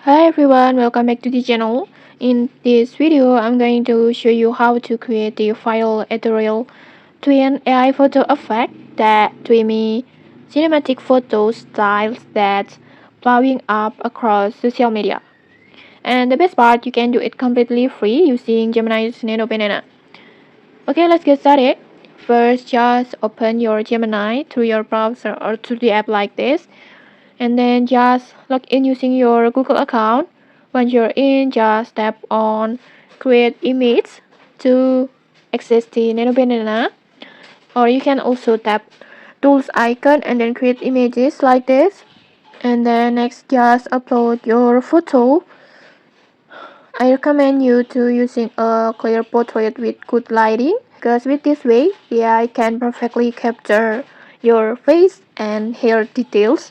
Hi everyone, welcome back to the channel. In this video, I'm going to show you how to create the file Editorial twin AI photo effect that dreamy cinematic photo styles that's blowing up across social media. And the best part, you can do it completely free using Gemini Nano Banana. Okay, let's get started. First, just open your Gemini through your browser or through the app like this. And then just log in using your Google account. Once you're in, just tap on create image to access the Nano Banana, or you can also tap tools icon and then create images like this. And then next, just upload your photo. I recommend you to using a clear portrait with good lighting, because with this way the AI can perfectly capture your face and hair details.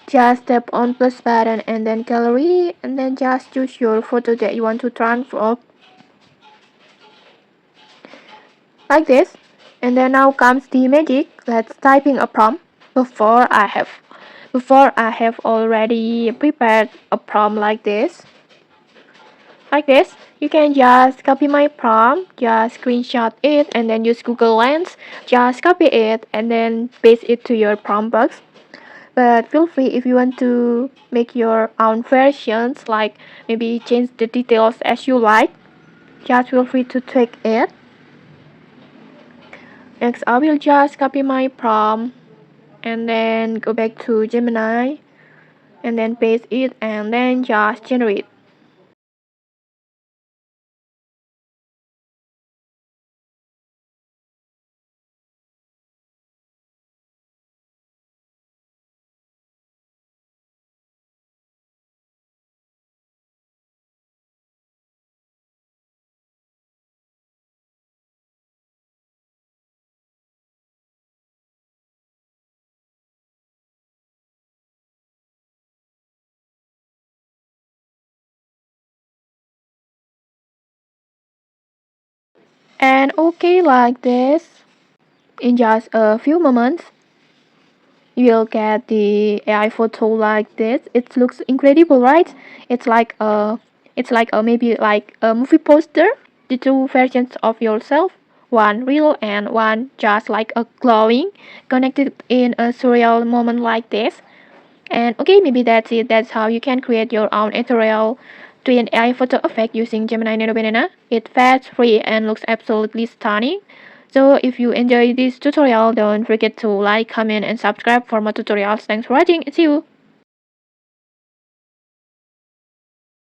Just tap on plus button and then gallery, and then just choose your photo that you want to transfer like this. And then now comes the magic. Let's type in a prompt. Before I have already prepared a prompt like this. You can just copy my prompt, just screenshot it and then use Google Lens. Just copy it and then paste it to your prompt box. But feel free if you want to make your own versions, like maybe change the details as you like. Just feel free to take it. Next, I will just copy my prompt and then go back to Gemini and then paste it and then just generate. And okay, like this, in just a few moments, you'll get the AI photo like this. It looks incredible, right? It's like a, maybe like a movie poster. The two versions of yourself, one real and one just like a glowing, connected in a surreal moment like this. And okay, maybe that's it. That's how you can create your own Ethereal twin AI photo effect using Gemini Nano Banana. It's fast, free, and looks absolutely stunning. So if you enjoyed this tutorial, don't forget to like, comment, and subscribe for more tutorials. Thanks for watching, and see you!